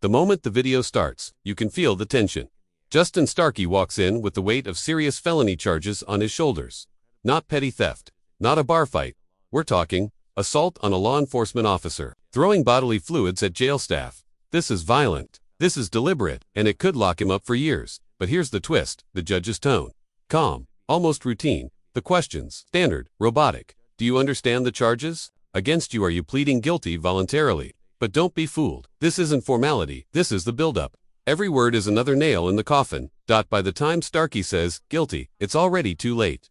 The moment the video starts, you can feel the tension. Justin Starkey walks in with the weight of serious felony charges on his shoulders. Not petty theft, not a bar fight. We're talking assault on a law enforcement officer, throwing bodily fluids at jail staff. This is violent. This is deliberate, and it could lock him up for years. But here's the twist, the judge's tone. Calm, almost routine. The questions, standard, robotic. Do you understand the charges? Against you, are you pleading guilty voluntarily? But don't be fooled. This isn't formality, this is the buildup. Every word is another nail in the coffin. By the time Starkey says, guilty, it's already too late.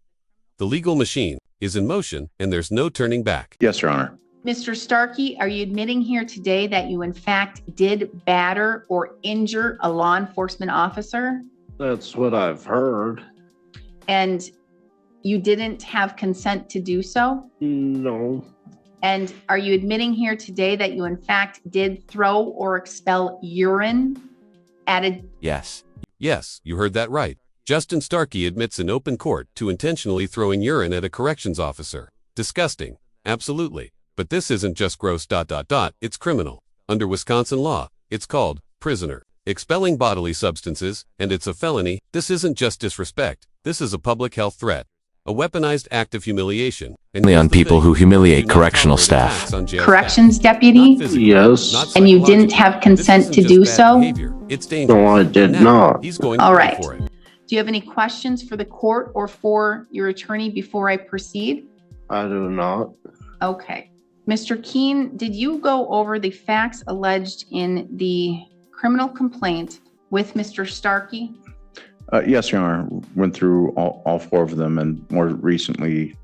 The legal machine is in motion, and there's no turning back. Yes, Your Honor. Mr. Starkey, are you admitting here today that you in fact did batter or injure a law enforcement officer? That's what I've heard. And you didn't have consent to do so? No. And are you admitting here today that you in fact did throw or expel urine at a... Yes. Yes, you heard that right. Justin Starkey admits in open court to intentionally throwing urine at a corrections officer. Disgusting. Absolutely. But this isn't just gross ... It's criminal. Under Wisconsin law, it's called prisoner. Expelling bodily substances, and it's a felony. This isn't just disrespect. This is a public health threat. A weaponized act of humiliation. Only on people who humiliate correctional staff. Corrections deputy? Yes. And you didn't have consent to do so? It's dangerous. No, I did not. He's going All to right. pay for it. Do you have any questions for the court or for your attorney before I proceed? I do not. Okay. Mr. Keene, did you go over the facts alleged in the criminal complaint with Mr. Starkey? Yes, Your Honor. Went through all four of them, and more recently,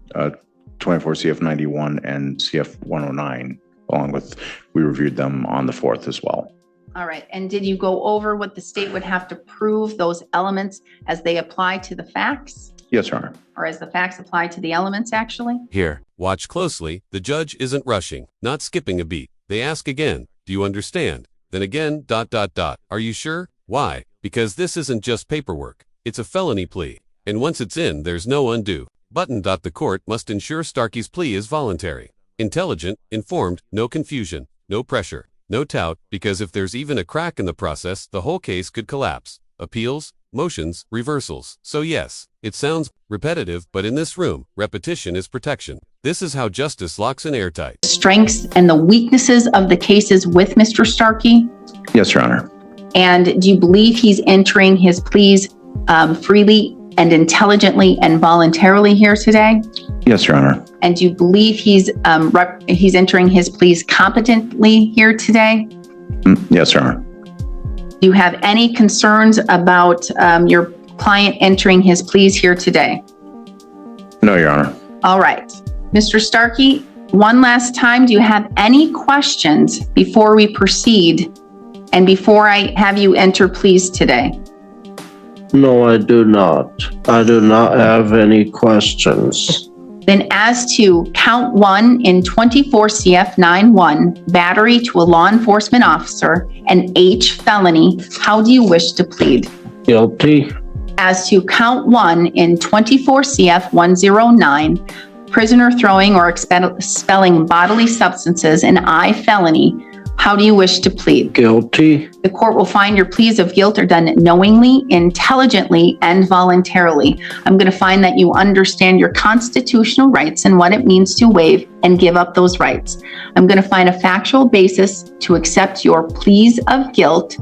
24 CF 91 and CF 109, along with, we reviewed them on the 4th as well. All right. And did you go over what the state would have to prove, those elements as they apply to the facts? Yes, Your Honor. Or as the facts apply to the elements, actually? Here, watch closely. The judge isn't rushing, not skipping a beat. They ask again, do you understand? Then again, ... Are you sure? Why? Because this isn't just paperwork. It's a felony plea. And once it's in, there's no undo. Button. The court must ensure Starkey's plea is voluntary. Intelligent, informed, no confusion, no pressure, no tout, because if there's even a crack in the process, the whole case could collapse. Appeals, motions, reversals. So yes, it sounds repetitive, but in this room, repetition is protection. This is how justice locks in airtight. Strengths and the weaknesses of the cases with Mr. Starkey? Yes, Your Honor. And do you believe he's entering his pleas freely and intelligently and voluntarily here today? Yes, Your Honor. And do you believe he's entering his pleas competently here today? Yes, Your Honor. Do you have any concerns about your client entering his pleas here today? No, Your Honor. All right. Mr. Starkey, one last time, do you have any questions before we proceed and before I have you enter pleas today? No, I do not. I do not have any questions. Then as to count 1 in 24 CF 91, battery to a law enforcement officer, an H felony, how do you wish to plead? Guilty. As to count 1 in 24 CF 109, prisoner throwing or expelling bodily substances, an I felony, how do you wish to plead? Guilty. The court will find your pleas of guilt are done knowingly, intelligently, and voluntarily. I'm going to find that you understand your constitutional rights and what it means to waive and give up those rights. I'm going to find a factual basis to accept your pleas of guilt.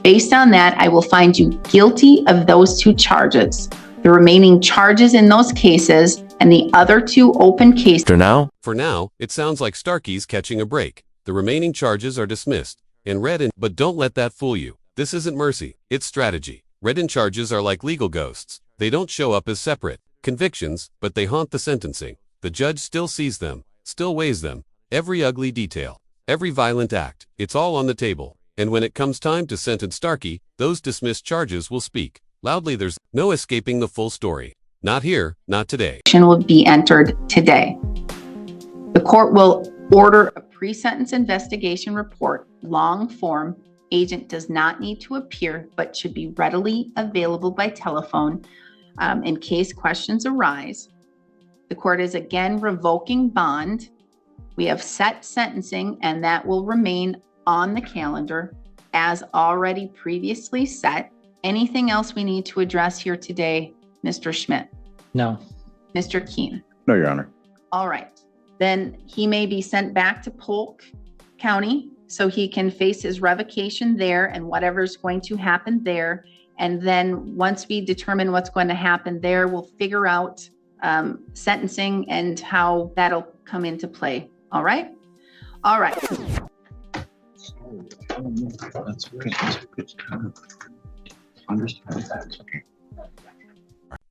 Based on that, I will find you guilty of those 2 charges. The remaining charges in those cases and the other 2 open cases. For now, it sounds like Starkey's catching a break. The remaining charges are dismissed and read in, but don't let that fool you. This isn't mercy, it's strategy. Read-in charges are like legal ghosts. They don't show up as separate convictions, but they haunt the sentencing. The judge still sees them, still weighs them, every ugly detail, every violent act. It's all on the table. And when it comes time to sentence Starkey, those dismissed charges will speak loudly. There's no escaping the full story. Not here, not today. Will be entered today. The court will order a pre-sentence investigation report, long form. Agent does not need to appear, but should be readily available by telephone in case questions arise. The court is again revoking bond. We have set sentencing, and that will remain on the calendar. as already previously set. Anything else we need to address here today, Mr. Schmidt? No. Mr. Keene? No, Your Honor. All right. Then he may be sent back to Polk County so he can face his revocation there and whatever's going to happen there. And then once we determine what's going to happen there, we'll figure out sentencing and how that'll come into play. All right? All right. That's good.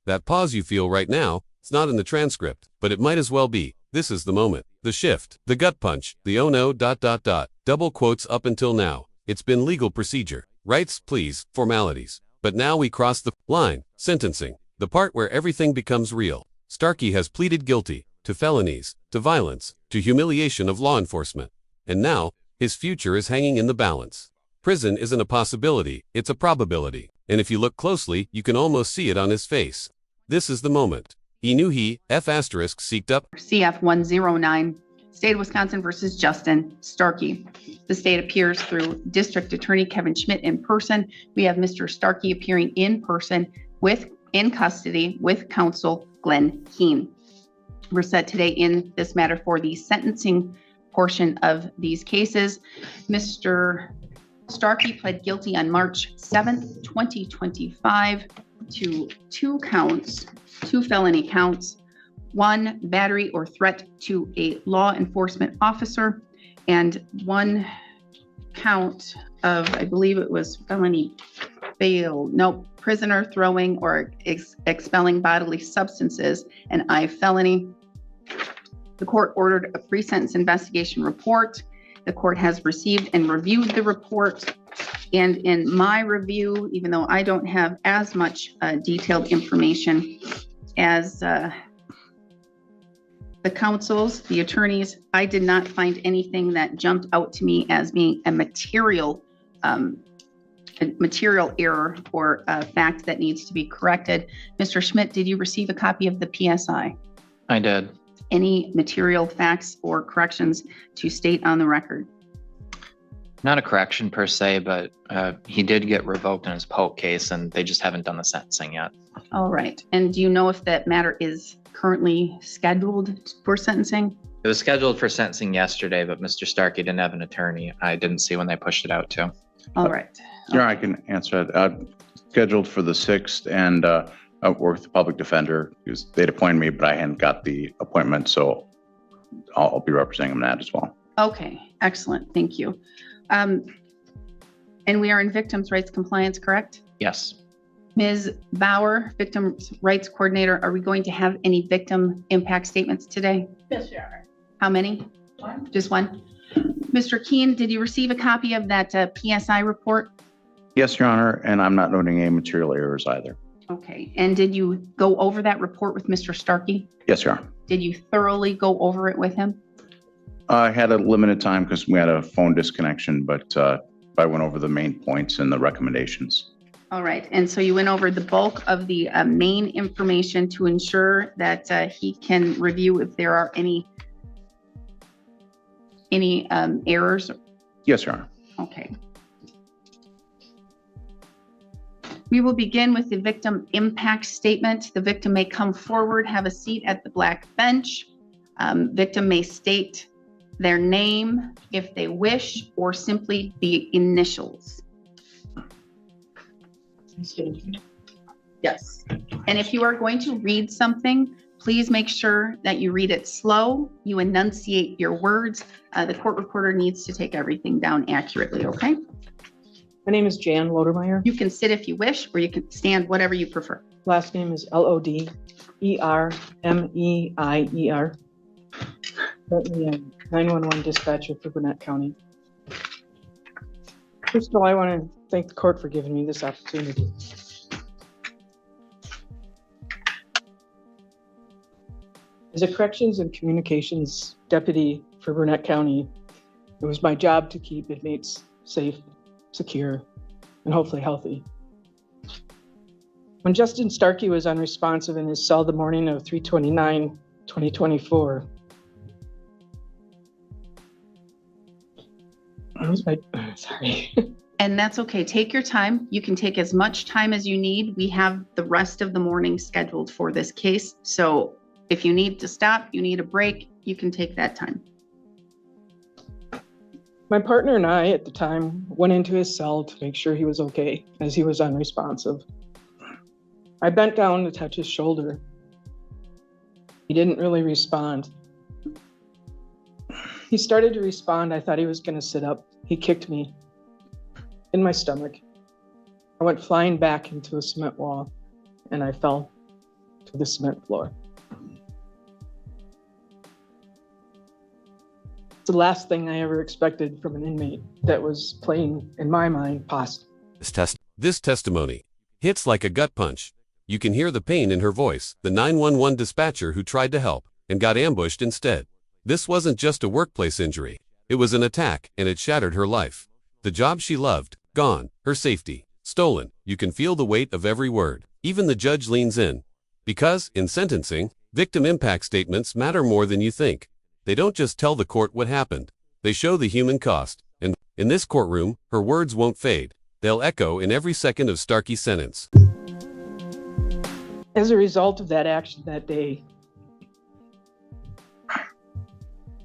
That pause you feel right now, it's not in the transcript, but it might as well be. This is the moment. The shift, the gut punch, the oh no, ... double quotes up until now. It's been legal procedure. Rights, please, formalities. But now we cross the line, sentencing, the part where everything becomes real. Starkey has pleaded guilty to felonies, to violence, to humiliation of law enforcement. And now, his future is hanging in the balance. Prison isn't a possibility, it's a probability. And if you look closely, you can almost see it on his face. This is the moment. He knew he, seeked up. CF 109, State of Wisconsin versus Justin Starkey. The state appears through District Attorney Kevin Schmidt in person. We have Mr. Starkey appearing in person in custody with counsel Glenn Keene. We're set today in this matter for the sentencing portion of these cases. Mr. Starkey pled guilty on March 7th, 2025 to two felony counts, one battery or threat to a law enforcement officer, and one count of, I believe it was prisoner throwing or expelling bodily substances, an I felony. The court ordered a pre-sentence investigation report. The court has received and reviewed the report. And in my review, even though I don't have as much detailed information as the counsels, the attorneys, I did not find anything that jumped out to me as being a material error or a fact that needs to be corrected. Mr. Schmidt, did you receive a copy of the PSI? I did. Any material facts or corrections to state on the record? Not a correction per se, but he did get revoked in his Polk case, and they just haven't done the sentencing yet. All right. And do you know if that matter is currently scheduled for sentencing? It was scheduled for sentencing yesterday, but Mr. Starkey didn't have an attorney. I didn't see when they pushed it out to. All right. Yeah, I can answer that. Scheduled for the 6th, and I worked with the public defender because they'd appointed me, but I hadn't got the appointment, so I'll be representing them that as well. Okay, excellent. Thank you. And we are in victims' rights compliance, correct? Yes. Ms. Bauer, Victims' Rights Coordinator, are we going to have any victim impact statements today? Yes, Your Honor. How many? One. Just one? Mr. Keene, did you receive a copy of that PSI report? Yes, Your Honor, and I'm not noting any material errors either. Okay, and did you go over that report with Mr. Starkey? Yes, Your Honor. Did you thoroughly go over it with him? I had a limited time because we had a phone disconnection, but I went over the main points and the recommendations. All right, and so you went over the bulk of the main information to ensure that he can review if there are any errors? Yes, Your Honor. Okay. We will begin with the victim impact statement. The victim may come forward, have a seat at the black bench. Victim may state their name if they wish, or simply the initials. Yes. And if you are going to read something, please make sure that you read it slow, you enunciate your words. The court reporter needs to take everything down accurately, okay? My name is Jan Lodermeyer. You can sit if you wish, or you can stand, whatever you prefer. Last name is Lodermeier. Currently, I'm 911 dispatcher for Gwinnett County. First of all, I want to thank the court for giving me this opportunity. As a corrections and communications deputy for Gwinnett County, it was my job to keep inmates safe, secure, and hopefully healthy. When Justin Starkey was unresponsive in his cell the morning of 3/29/2024, sorry. And that's okay. Take your time. You can take as much time as you need. We have the rest of the morning scheduled for this case. So if you need to stop, you need a break, you can take that time. My partner and I at the time went into his cell to make sure he was okay, as he was unresponsive. I bent down to touch his shoulder. He didn't really respond. He started to respond. I thought he was going to sit up. He kicked me in my stomach. I went flying back into a cement wall and I fell to the cement floor. It's the last thing I ever expected from an inmate that was playing, in my mind, possum. This testimony hits like a gut punch. You can hear the pain in her voice, the 911 dispatcher who tried to help and got ambushed instead. This wasn't just a workplace injury. It was an attack, and it shattered her life. The job she loved, gone. Her safety, stolen. You can feel the weight of every word. Even the judge leans in. Because, in sentencing, victim impact statements matter more than you think. They don't just tell the court what happened. They show the human cost. And in this courtroom, her words won't fade. They'll echo in every second of Starkey's sentence. As a result of that action that day,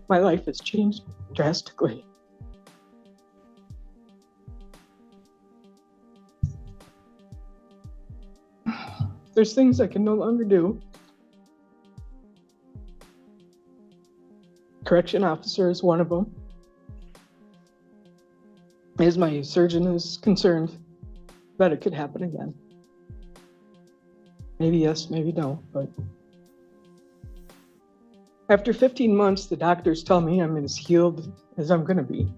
my life has changed drastically. There's things I can no longer do. Correction officer is one of them. As my surgeon is concerned that it could happen again. Maybe yes, maybe no, but after 15 months, the doctors tell me I'm as healed as I'm gonna be,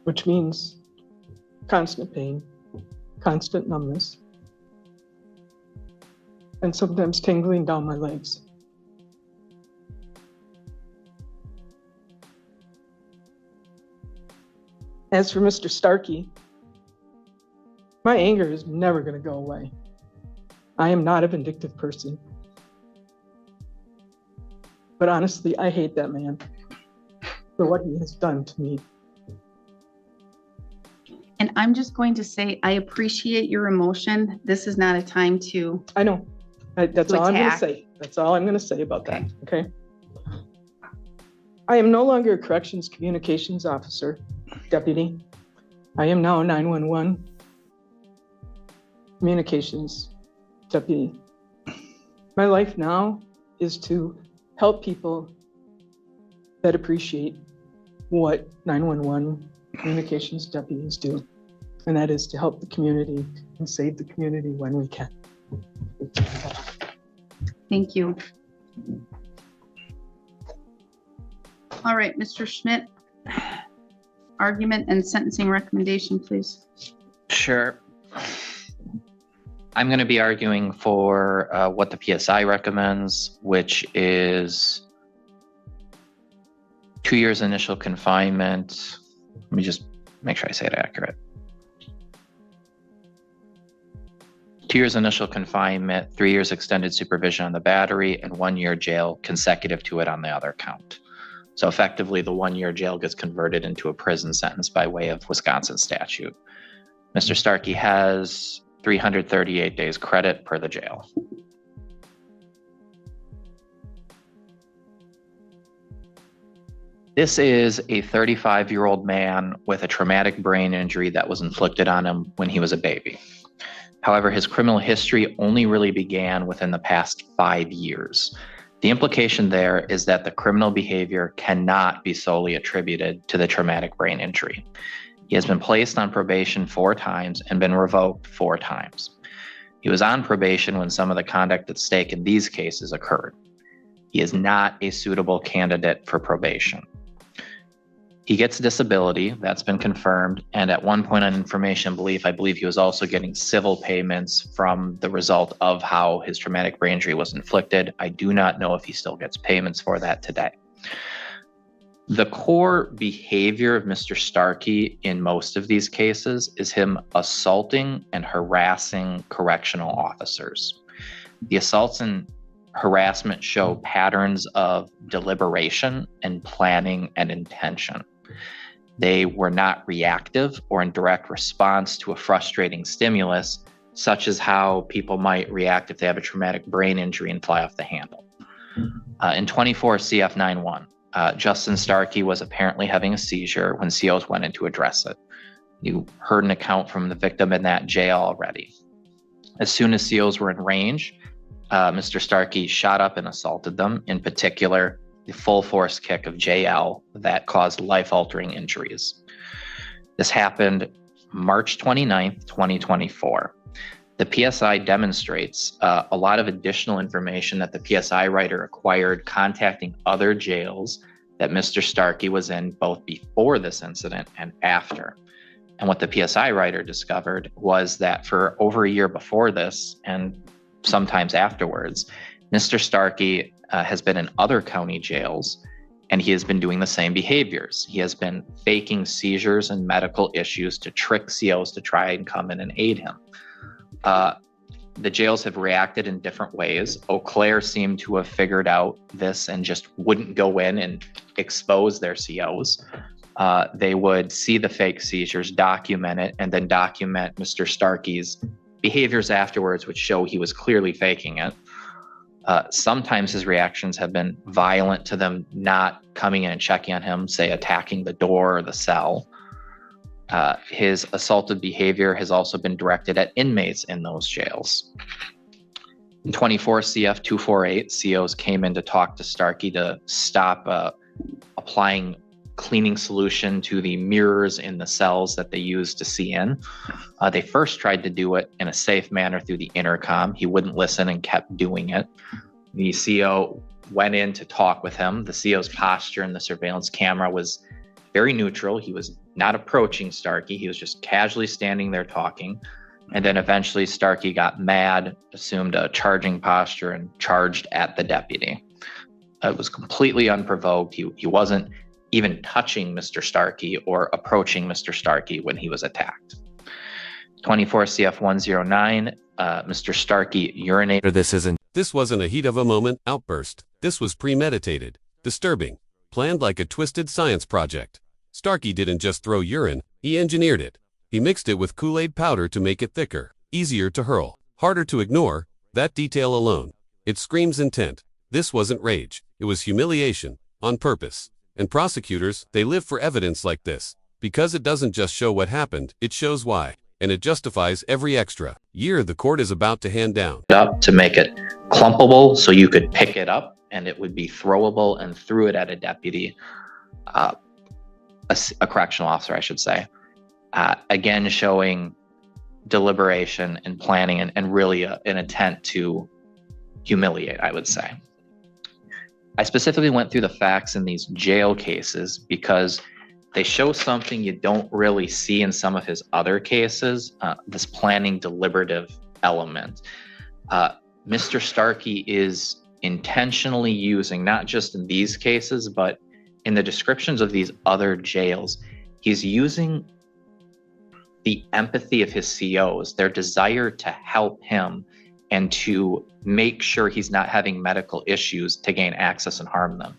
which means constant pain, constant numbness, and sometimes tingling down my legs. As for Mr. Starkey, my anger is never going to go away. I am not a vindictive person. But honestly, I hate that man for what he has done to me. And I'm just going to say, I appreciate your emotion. This is not a time to. I know. That's all I'm going to attack. say. That's all I'm going to say about that. Okay. I am no longer a corrections communications officer, deputy. I am now a 911 communications deputy. My life now is to help people that appreciate what 911 communications deputies do, and that is to help the community and save the community when we can. Thank you. All right, Mr. Schmidt, argument and sentencing recommendation, please. Sure. I'm going to be arguing for what the PSI recommends, which is 2 years initial confinement. Let me just make sure I say it accurate. 2 years initial confinement, 3 years extended supervision on the battery, and 1 year jail consecutive to it on the other count. So effectively, the 1 year jail gets converted into a prison sentence by way of Wisconsin statute. Mr. Starkey has 338 days credit per the jail. This is a 35-year-old man with a traumatic brain injury that was inflicted on him when he was a baby. However, his criminal history only really began within the past 5 years. The implication there is that the criminal behavior cannot be solely attributed to the traumatic brain injury. He has been placed on probation 4 times and been revoked 4 times. He was on probation when some of the conduct at stake in these cases occurred. He is not a suitable candidate for probation. He gets disability, that's been confirmed, and at one point on information belief, I believe he was also getting civil payments from the result of how his traumatic brain injury was inflicted. I do not know if he still gets payments for that today. The core behavior of Mr. Starkey in most of these cases is him assaulting and harassing correctional officers. The assaults and harassment show patterns of deliberation and planning and intention. They were not reactive or in direct response to a frustrating stimulus, such as how people might react if they have a traumatic brain injury and fly off the handle. In 24 CF91, Justin Starkey was apparently having a seizure when COs went in to address it. You heard an account from the victim in that jail already. As soon as COs were in range, Mr. Starkey shot up and assaulted them, in particular, the full force kick of JL that caused life-altering injuries. This happened March 29th, 2024. The PSI demonstrates a lot of additional information that the PSI writer acquired contacting other jails that Mr. Starkey was in both before this incident and after. And what the PSI writer discovered was that for over a year before this and sometimes afterwards, Mr. Starkey has been in other county jails, and he has been doing the same behaviors. He has been faking seizures and medical issues to trick COs to try and come in and aid him. The jails have reacted in different ways. Eau Claire seemed to have figured out this and just wouldn't go in and expose their COs. They would see the fake seizures, document it, and then document Mr. Starkey's behaviors afterwards, which show he was clearly faking it. Sometimes his reactions have been violent to them not coming in and checking on him, say attacking the door or the cell. His assaultive behavior has also been directed at inmates in those jails. In 24 CF 248, COs came in to talk to Starkey to stop applying cleaning solution to the mirrors in the cells that they used to see in. They first tried to do it in a safe manner through the intercom. He wouldn't listen and kept doing it. The CO went in to talk with him. The CO's posture in the surveillance camera was very neutral. He was not approaching Starkey. He was just casually standing there talking. And then eventually Starkey got mad, assumed a charging posture, and charged at the deputy. It was completely unprovoked. He wasn't even touching Mr. Starkey or approaching Mr. Starkey when he was attacked. 24 CF 109, Mr. Starkey urinated. This wasn't a heat of a moment outburst. This was premeditated, disturbing, planned like a twisted science project. Starkey didn't just throw urine, he engineered it. He mixed it with Kool-Aid powder to make it thicker, easier to hurl, harder to ignore. That detail alone, it screams intent. This wasn't rage, it was humiliation, on purpose. And prosecutors, they live for evidence like this, because it doesn't just show what happened, it shows why, and it justifies every extra year the court is about to hand down. Up to make it clumpable so you could pick it up and it would be throwable, and threw it at a deputy, a correctional officer, I should say. Again, showing deliberation and planning and really an intent to humiliate, I would say. I specifically went through the facts in these jail cases because they show something you don't really see in some of his other cases, this planning deliberative element. Mr. Starkey is intentionally using, not just in these cases, but in the descriptions of these other jails, he's using the empathy of his COs, their desire to help him and to make sure he's not having medical issues to gain access and harm them.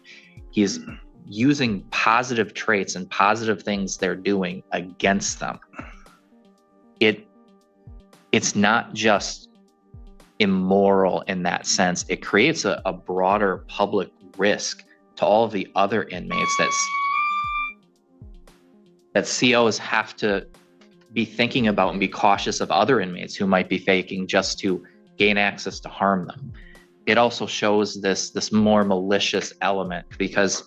He's using positive traits and positive things they're doing against them. It's not just immoral in that sense. It creates a broader public risk to all of the other inmates that COs have to be thinking about and be cautious of other inmates who might be faking just to gain access to harm them. It also shows this more malicious element, because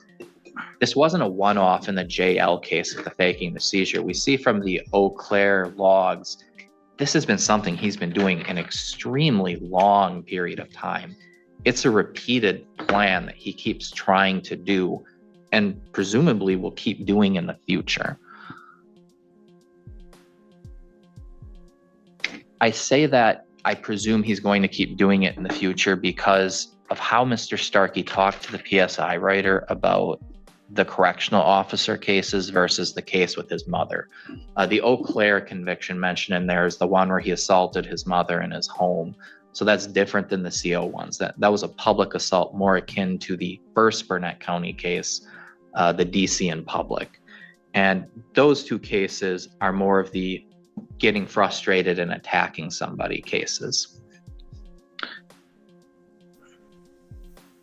this wasn't a one-off in the JL case of the faking the seizure. We see from the Eau Claire logs, this has been something he's been doing an extremely long period of time. It's a repeated plan that he keeps trying to do and presumably will keep doing in the future. I say that I presume he's going to keep doing it in the future because of how Mr. Starkey talked to the PSI writer about the correctional officer cases versus the case with his mother. The Eau Claire conviction mentioned in there is the one where he assaulted his mother in his home. So that's different than the CO ones. That was a public assault more akin to the first Burnett County case, the DC in public. And those two cases are more of the getting frustrated and attacking somebody cases.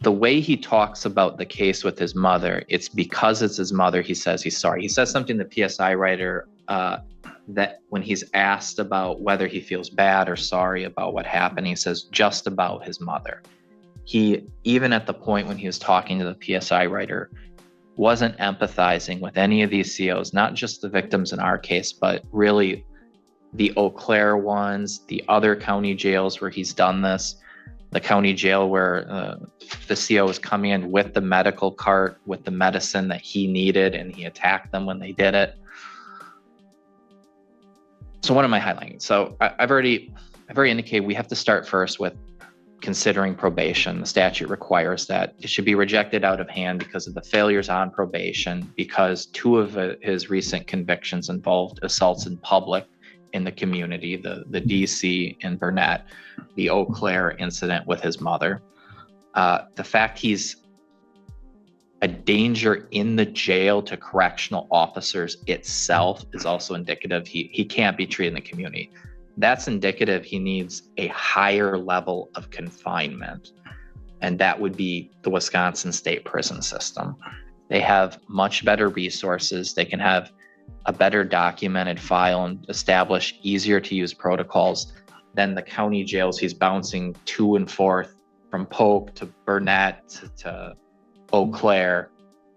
The way he talks about the case with his mother, it's because it's his mother, he says he's sorry. He says something to the PSI writer that when he's asked about whether he feels bad or sorry about what happened, he says just about his mother. He, even at the point when he was talking to the PSI writer, wasn't empathizing with any of these COs, not just the victims in our case, but really the Eau Claire ones, the other county jails where he's done this, the county jail where the CO was coming in with the medical cart, with the medicine that he needed, and he attacked them when they did it. So what am I highlighting? So I've already indicated we have to start first with considering probation. The statute requires that. It should be rejected out of hand because of the failures on probation, because two of his recent convictions involved assaults in public in the community, the DC in Burnett, the Eau Claire incident with his mother. The fact he's a danger in the jail to correctional officers itself is also indicative he can't be treated in the community. That's indicative he needs a higher level of confinement, and that would be the Wisconsin state prison system. They have much better resources. They can have a better documented file and establish easier to use protocols than the county jails he's bouncing to and forth from Polk to Burnett to Eau Claire,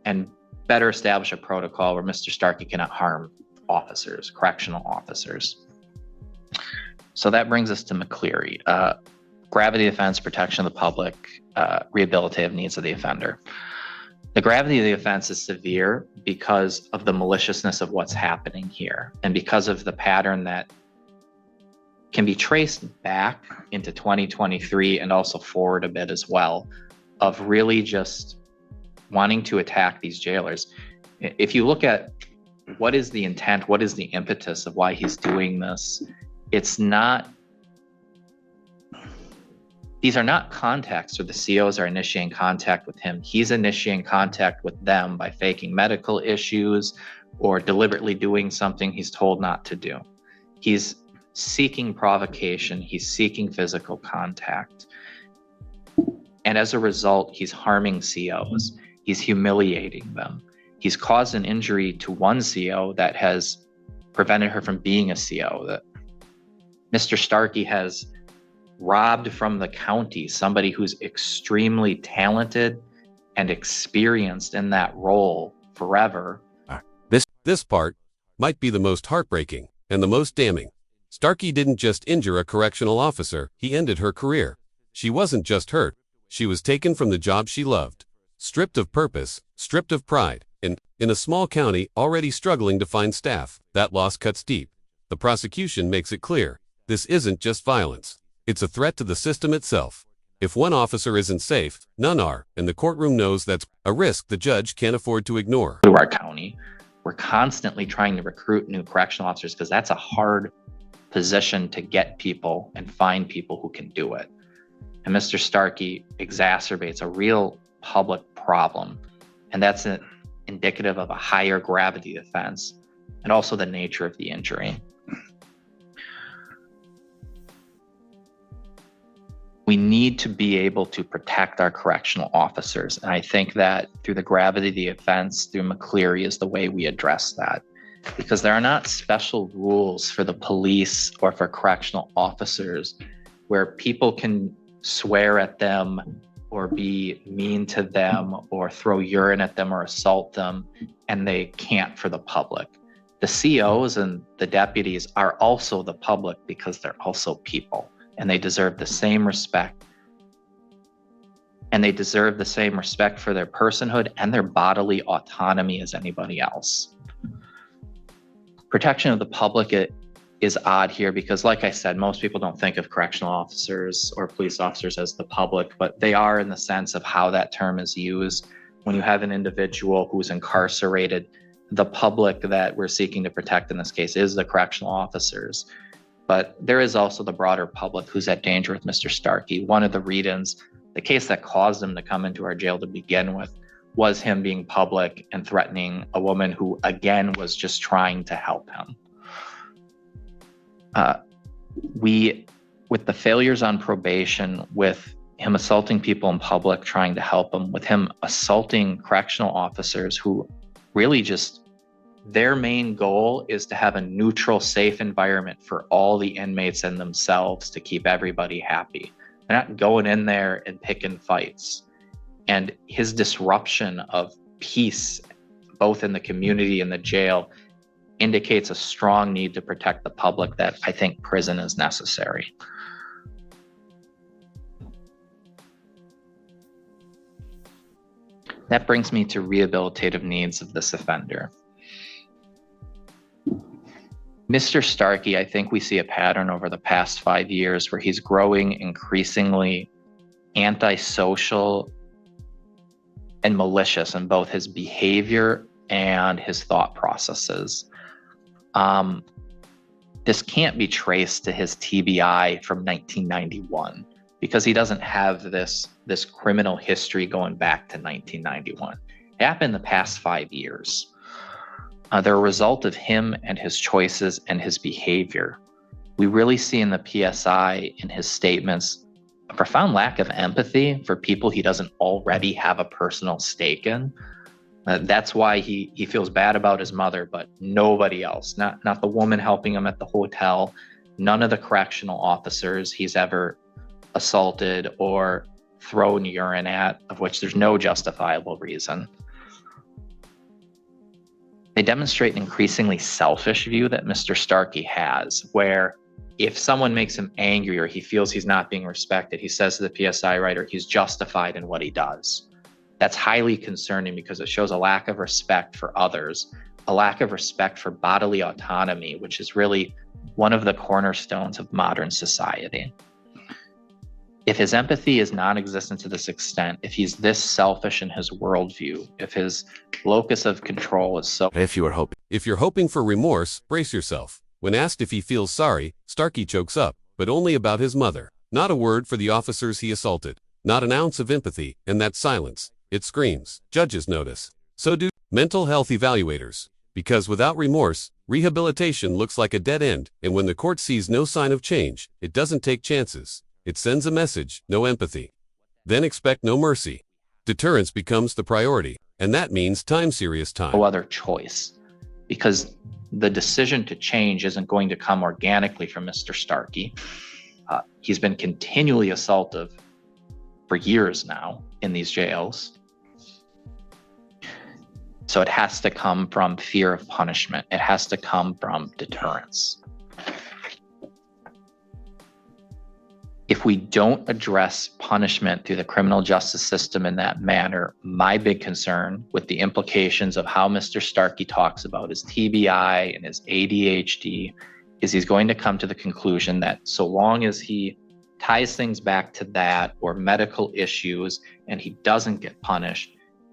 and better establish a protocol where Mr. Starkey cannot harm officers, correctional officers. So that brings us to McCleary. Gravity offense, protection of the public, rehabilitative needs of the offender. The gravity of the offense is severe because of the maliciousness of what's happening here, and because of the pattern that can be traced back into 2023 and also forward a bit as well, of really just wanting to attack these jailers. If you look at what is the intent, what is the impetus of why he's doing this, it's not, these are not contacts where the COs are initiating contact with him. He's initiating contact with them by faking medical issues or deliberately doing something he's told not to do. He's seeking provocation. He's seeking physical contact. And as a result, he's harming COs. He's humiliating them. He's caused an injury to one CO that has prevented her from being a CO. That Mr. Starkey has robbed from the county somebody who's extremely talented and experienced in that role forever. This part might be the most heartbreaking and the most damning. Starkey didn't just injure a correctional officer, he ended her career. She wasn't just hurt, she was taken from the job she loved. Stripped of purpose, stripped of pride, and in a small county already struggling to find staff, that loss cuts deep. The prosecution makes it clear, this isn't just violence. It's a threat to the system itself. If one officer isn't safe, none are, and the courtroom knows that's a risk the judge can't afford to ignore. To our county, we're constantly trying to recruit new correctional officers because that's a hard position to get people and find people who can do it. And Mr. Starkey exacerbates a real public problem, and that's indicative of a higher gravity offense and also the nature of the injury. We need to be able to protect our correctional officers, and I think that through the gravity of the offense, through McCleary, is the way we address that, because there are not special rules for the police or for correctional officers where people can swear at them or be mean to them or throw urine at them or assault them, and they can't for the public. The COs and the deputies are also the public because they're also people, and they deserve the same respect. And they deserve the same respect for their personhood and their bodily autonomy as anybody else. Protection of the public is odd here because, like I said, most people don't think of correctional officers or police officers as the public, but they are in the sense of how that term is used. When you have an individual who's incarcerated, the public that we're seeking to protect in this case is the correctional officers. But there is also the broader public who's at danger with Mr. Starkey. One of the read-ins, the case that caused him to come into our jail to begin with, was him being public and threatening a woman who, again, was just trying to help him. With the failures on probation, with him assaulting people in public, trying to help them, with him assaulting correctional officers who really just, their main goal is to have a neutral, safe environment for all the inmates and themselves to keep everybody happy. They're not going in there and picking fights. And his disruption of peace, both in the community and the jail, indicates a strong need to protect the public that I think prison is necessary. That brings me to rehabilitative needs of this offender. Mr. Starkey, I think we see a pattern over the past 5 years where he's growing increasingly antisocial and malicious in both his behavior and his thought processes. This can't be traced to his TBI from 1991 because he doesn't have this criminal history going back to 1991. It happened in the past 5 years. They're a result of him and his choices and his behavior. We really see in the PSI, in his statements, a profound lack of empathy for people he doesn't already have a personal stake in. That's why he feels bad about his mother, but nobody else, not the woman helping him at the hotel, none of the correctional officers he's ever assaulted or thrown urine at, of which there's no justifiable reason. They demonstrate an increasingly selfish view that Mr. Starkey has, where if someone makes him angry or he feels he's not being respected, he says to the PSI writer, he's justified in what he does. That's highly concerning because it shows a lack of respect for others, a lack of respect for bodily autonomy, which is really one of the cornerstones of modern society. If his empathy is non-existent to this extent, if he's this selfish in his worldview, if his locus of control is so... If you're hoping for remorse, brace yourself. When asked if he feels sorry, Starkey chokes up, but only about his mother. Not a word for the officers he assaulted. Not an ounce of empathy, and that silence. It screams. Judges notice. So do mental health evaluators. Because without remorse, rehabilitation looks like a dead end, and when the court sees no sign of change, it doesn't take chances. It sends a message, no empathy. Then expect no mercy. Deterrence becomes the priority, and that means time, serious time. No other choice, because the decision to change isn't going to come organically from Mr. Starkey. He's been continually assaultive for years now in these jails. So it has to come from fear of punishment. It has to come from deterrence. If we don't address punishment through the criminal justice system in that manner, my big concern with the implications of how Mr. Starkey talks about his TBI and his ADHD is he's going to come to the conclusion that so long as he ties things back to that or medical issues and he doesn't get punished,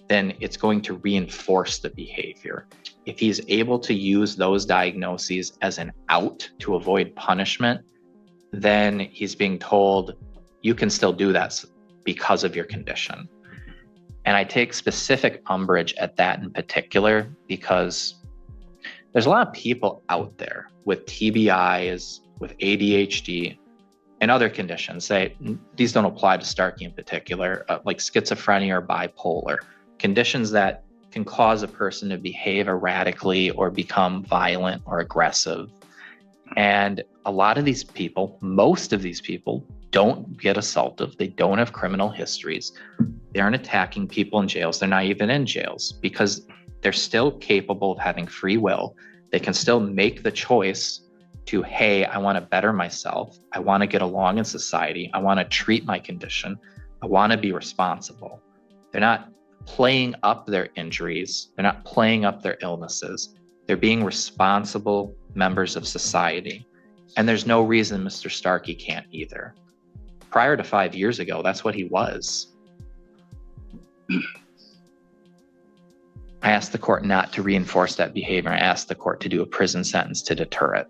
then it's going to reinforce the behavior. If he's able to use those diagnoses as an out to avoid punishment, then he's being told, you can still do that because of your condition. And I take specific umbrage at that in particular, because there's a lot of people out there with TBIs, with ADHD, and other conditions. These don't apply to Starkey in particular, like schizophrenia or bipolar, conditions that can cause a person to behave erratically or become violent or aggressive. And a lot of these people, most of these people, don't get assaultive. They don't have criminal histories. They aren't attacking people in jails. They're not even in jails because they're still capable of having free will. They can still make the choice to, hey, I want to better myself. I want to get along in society. I want to treat my condition. I want to be responsible. They're not playing up their injuries. They're not playing up their illnesses. They're being responsible members of society. And there's no reason Mr. Starkey can't either. Prior to 5 years ago, that's what he was. I asked the court not to reinforce that behavior. I asked the court to do a prison sentence to deter it.